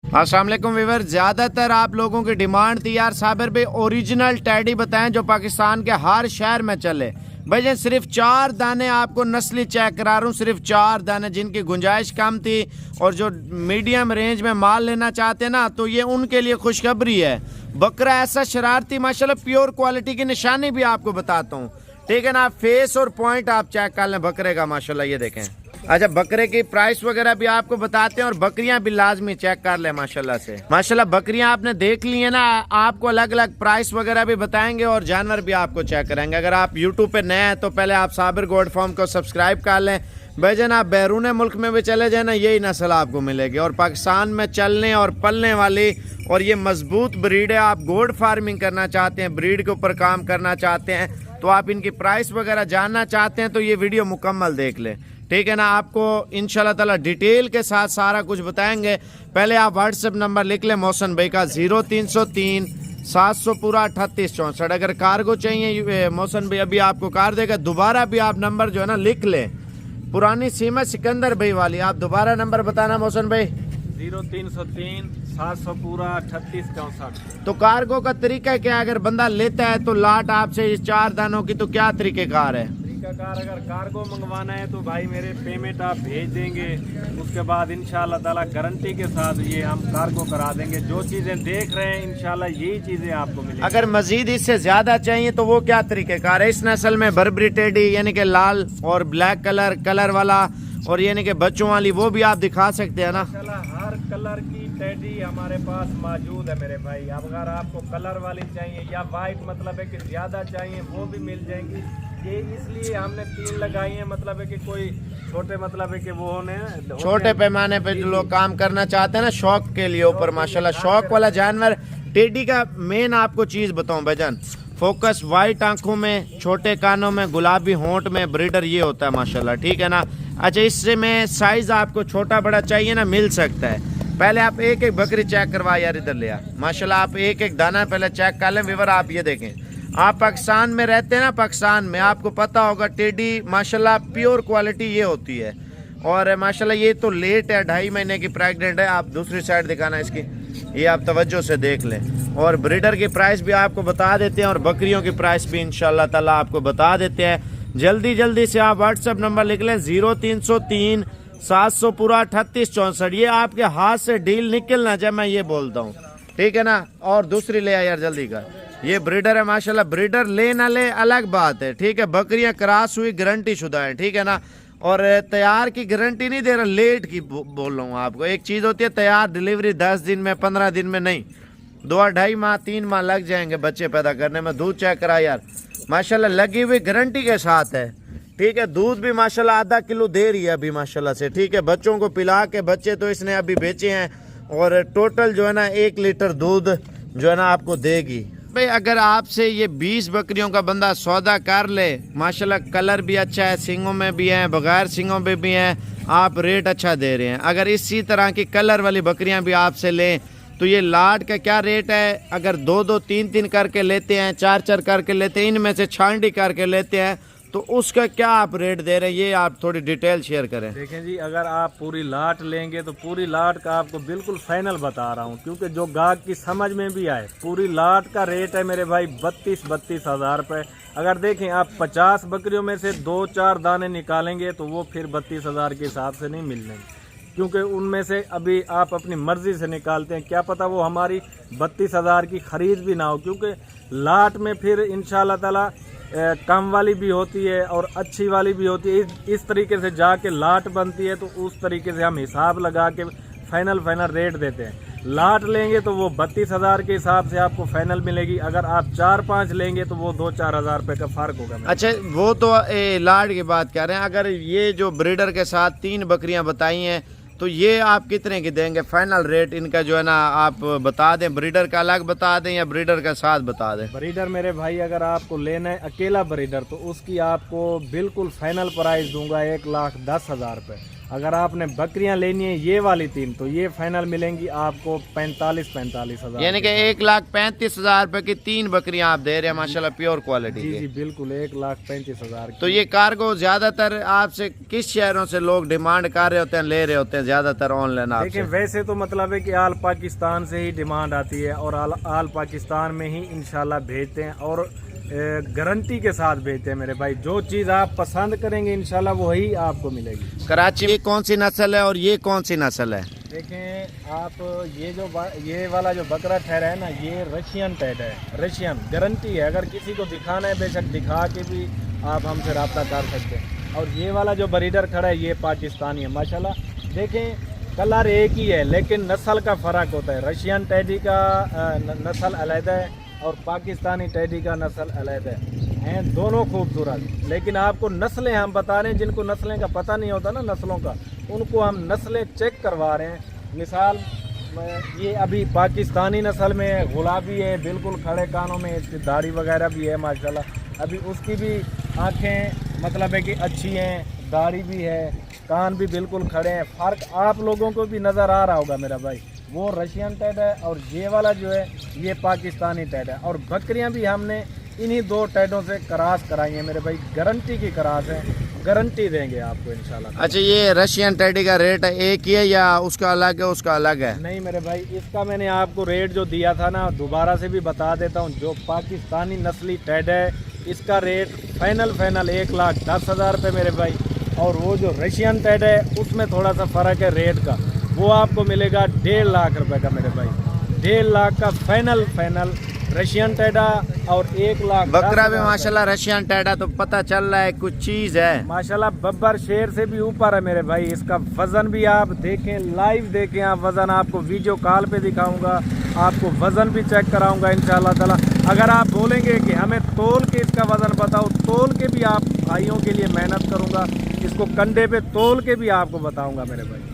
अस्सलाम वालेकुम व्यूअर, ज़्यादातर आप लोगों की डिमांड थी यार साबिर भाई ओरिजिनल टैडी बताएं जो पाकिस्तान के हर शहर में चले। भाई सिर्फ 4 दाने आपको नस्ली चेक करा रहा हूँ, सिर्फ 4 दाने जिनकी गुंजाइश कम थी और जो मीडियम रेंज में माल लेना चाहते हैं ना, तो ये उनके लिए खुशखबरी है। बकरा ऐसा शरारती माशाल्लाह प्योर क्वालिटी की निशानी भी आपको बताता हूँ, ठीक है ना। फेस और पॉइंट आप चेक कर लें बकरे का, माशाल्लाह ये देखें। अच्छा, बकरे की प्राइस वगैरह भी आपको बताते हैं और बकरियां भी लाजमी चेक कर ले माशाल्लाह से। माशाल्लाह बकरियां आपने देख ली है ना, आपको अलग अलग प्राइस वगैरह भी बताएंगे और जानवर भी आपको चेक करेंगे। अगर आप यूट्यूब पे नए हैं तो पहले आप साबिर गोट फार्म को सब्सक्राइब कर लें। भाईजान आप बैरून मुल्क में भी चले जाए ना, यही नस्ल आपको मिलेगी और पाकिस्तान में चलने और पलने वाली और ये मजबूत ब्रीड है। आप गोट फार्मिंग करना चाहते हैं, ब्रीड के ऊपर काम करना चाहते हैं, तो आप इनकी प्राइस वगैरह जानना चाहते हैं तो ये वीडियो मुकम्मल देख लें, ठीक है ना। आपको इंशाल्लाह ताला डिटेल के साथ सारा कुछ बताएंगे। पहले आप व्हाट्सएप नंबर लिख लें मोहसन भाई का 0303 700 पूरा 3864। अगर कार्गो चाहिए मोहसन भाई अभी आपको कार देगा। दोबारा भी आप नंबर जो है ना लिख लें, पुरानी सीमा सिकंदर भाई वाली। आप दोबारा नंबर बताना मोहसन भाई। 0303 700 पूरा 3864। तो कार्गो का तरीका क्या है? अगर बंदा लेता है तो लाट आपसे इस 4 दानों की तो क्या तरीकेकार है? अगर कार्गो मंगवाना है तो भाई मेरे पेमेंट आप भेज देंगे, उसके बाद इंशाल्लाह ताला गारंटी के साथ ये हम कार्गो करा देंगे। जो चीज़ें देख रहे हैं इंशाल्लाह यही चीज़ें आपको मिलेंगी। अगर मजीद इससे ज्यादा चाहिए तो वो क्या तरीकेकार है? इस नस्ल में बर्बरी टेडी यानी कि लाल और ब्लैक कलर वाला और यानी कि बच्चों वाली वो भी आप दिखा सकते हैं ना। हर कलर की टेडी हमारे पास मौजूद है मेरे भाई। अब अगर आपको कलर वाली चाहिए या वाइट मतलब है कि ज्यादा चाहिए वो भी मिल जाएंगी। ये इसलिए हमने 3 लगाई है, मतलब है कि कोई छोटे मतलब है कि वो होने छोटे पैमाने पे जो लोग काम करना चाहते हैं ना शौक के लिए ऊपर, माशाल्लाह शौक वाला जानवर। टेडी का मेन आपको चीज बताऊं भाईजान, फोकस वाइट आंखों में, छोटे कानों में, गुलाबी होंठ में, ब्रीडर ये होता है माशाल्लाह, ठीक है ना। अच्छा, इससे में साइज आपको छोटा बड़ा चाहिए ना, मिल सकता है। पहले आप एक एक बकरी चेक करवा यार, इधर ले आ माशाल्लाह। आप एक एक दाना पहले चेक कर लें व्यूअर। आप ये देखें, आप पाकिस्तान में रहते हैं ना, पाकिस्तान में आपको पता होगा टेडी माशाल्लाह प्योर क्वालिटी ये होती है। और माशाल्लाह ये तो लेट है, 2.5 महीने की प्रेग्नेंट है। आप दूसरी साइड दिखाना इसकी, ये आप तवज्जो से देख लें। और ब्रीडर की प्राइस भी आपको बता देते हैं और बकरियों की प्राइस भी इंशाल्लाह ताला आपको बता देते हैं। जल्दी से आप व्हाट्सएप नंबर लिख लें 0303 700 पूरा 3864। ये आपके हाथ से डील निकलना चाहिए, मैं ये बोलता हूँ, ठीक है ना। और दूसरी ले आ यार जल्दी का, ये ब्रीडर है माशाल्लाह। ब्रीडर ले ना ले अलग बात है, ठीक है। बकरियां क्रॉस हुई गारंटी शुदा है, ठीक है ना। और तैयार की गारंटी नहीं दे रहा, लेट की बोल रहा हूँ आपको। एक चीज़ होती है तैयार डिलीवरी 10 दिन में, 15 दिन में नहीं, 2-2.5 माह 3 माह लग जाएंगे बच्चे पैदा करने में। दूध चेक करा यार माशाल्लाह, लगी हुई गारंटी के साथ है, ठीक है। दूध भी माशाल्लाह आधा किलो दे रही है अभी माशाल्लाह से, ठीक है। बच्चों को पिला के बच्चे तो इसने अभी बेचे हैं और टोटल जो है ना 1 लीटर दूध जो है ना आपको देगी। भाई अगर आपसे ये 20 बकरियों का बंदा सौदा कर ले, माशाल्लाह कलर भी अच्छा है, सींगों में भी है, बगैर सींगों में भी हैं, आप रेट अच्छा दे रहे हैं। अगर इसी तरह की कलर वाली बकरियां भी आपसे लें तो ये लाट का क्या रेट है? अगर 2-2 3-3 करके लेते हैं, 4-4 करके लेते हैं, इनमें से छांडी करके लेते हैं तो उसका क्या आप रेट दे रहे हैं? ये आप थोड़ी डिटेल शेयर करें। देखें जी, अगर आप पूरी लाट लेंगे तो पूरी लाट का आपको बिल्कुल फाइनल बता रहा हूँ, क्योंकि जो गाहक की समझ में भी आए। पूरी लाट का रेट है मेरे भाई 32 हज़ार रुपये। अगर देखें आप 50 बकरियों में से 2-4 दाने निकालेंगे तो वो फिर 32 हज़ार के हिसाब से नहीं मिल जाएंगे, क्योंकि उनमें से अभी आप अपनी मर्जी से निकालते हैं। क्या पता वो हमारी 32 हज़ार की खरीद भी ना हो, क्योंकि लाट में फिर इंशाल्लाह ताला कम वाली भी होती है और अच्छी वाली भी होती है। इस तरीके से जाके लाट बनती है, तो उस तरीके से हम हिसाब लगा के फाइनल रेट देते हैं। लाट लेंगे तो वो 32 हज़ार के हिसाब से आपको फाइनल मिलेगी। अगर आप 4-5 लेंगे तो वो 2-4 हज़ार रुपये का फ़र्क होगा। अच्छा, वो तो लाट की बात कर रहे हैं। अगर ये जो ब्रीडर के साथ 3 बकरियां बताई हैं तो ये आप कितने की देंगे? फाइनल रेट इनका जो है ना आप बता दें, ब्रीडर का अलग बता दें या ब्रीडर का साथ बता दें? ब्रीडर मेरे भाई अगर आपको लेना है अकेला ब्रीडर तो उसकी आपको बिल्कुल फाइनल प्राइस दूंगा 1,10,000 रुपये। अगर आपने बकरियां लेनी है ये वाली 3 तो ये फाइनल मिलेंगी आपको 45 हज़ार, यानी कि 1,35,000 रुपए की 3 बकरियां आप दे रहे हैं माशाल्लाह प्योर क्वालिटी जी की। जी बिल्कुल 1,35,000 तो ये कार्गो ज्यादातर आपसे किस शहरों से लोग डिमांड कर रहे होते हैं, ले रहे होते हैं ज्यादातर ऑनलाइन देखिए आपसे? वैसे तो मतलब है कि आल पाकिस्तान से ही डिमांड आती है और आल पाकिस्तान में ही इंशाल्लाह भेजते हैं और गारंटी के साथ भेजते हैं मेरे भाई। जो चीज़ आप पसंद करेंगे इंशाल्लाह वही आपको मिलेगी। कराची में कौन सी नस्ल है और ये कौन सी नस्ल है? देखें आप ये वाला जो बकरा ठहरा है ना ये रशियन टैड है, रशियन गारंटी है। अगर किसी को दिखाना है बेशक दिखा के भी आप हमसे रब्ता कर सकते हैं। और ये वाला जो ब्रीडर खड़ा है ये पाकिस्तानी है माशाल्लाह। देखें कलर एक ही है लेकिन नस्ल का फ़र्क होता है। रशियन टैडी का नस्ल अलग है और पाकिस्तानी टैडी का नस्ल अलग है दोनों खूबसूरत। लेकिन आपको नस्लें हम बता रहे हैं, जिनको नस्लें का पता नहीं होता ना नस्लों का, उनको हम नस्लें चेक करवा रहे हैं। मिसाल ये अभी पाकिस्तानी नस्ल में गुलाबी है, बिल्कुल खड़े कानों में, इसकी दाढ़ी वगैरह भी है माशाल्लाह। अभी उसकी भी आँखें मतलब है कि अच्छी हैं, दाढ़ी भी है, कान भी बिल्कुल खड़े हैं। फ़र्क आप लोगों को भी नज़र आ रहा होगा मेरा भाई। वो रशियन टैड है और ये वाला जो है ये पाकिस्तानी टैड है। और बकरियां भी हमने इन्हीं 2 टैडों से क्रॉस कराई हैं मेरे भाई, गारंटी की क्रॉस है, गारंटी देंगे आपको इंशाल्लाह। अच्छा ये रशियन टैडी का रेट एक ही है या उसका अलग है, उसका अलग है? नहीं मेरे भाई, इसका मैंने आपको रेट जो दिया था ना दोबारा से भी बता देता हूँ। जो पाकिस्तानी नस्ली टैड है इसका रेट फाइनल 1,10,000 रुपये मेरे भाई। और वो जो रशियन टैड है उसमें थोड़ा सा फ़र्क है रेट का, वो आपको मिलेगा 1.5 लाख रुपए का मेरे भाई। 1.5 लाख का फाइनल रशियन टैडा और 1 लाख बकरा भी माशाल्लाह रशियन टैडा तो पता चल रहा है कुछ चीज़ है माशाल्लाह। बब्बर शेर से भी ऊपर है मेरे भाई। इसका वजन भी आप देखें, लाइव देखें आप वजन, आपको वीडियो कॉल पे दिखाऊंगा, आपको वजन भी चेक कराऊंगा इंशाल्लाह ताला। अगर आप बोलेंगे कि हमें तोल के इसका वजन बताओ, तोल के भी आप भाइयों के लिए मेहनत करूंगा, इसको कंधे पे तोल के भी आपको बताऊंगा मेरे भाई।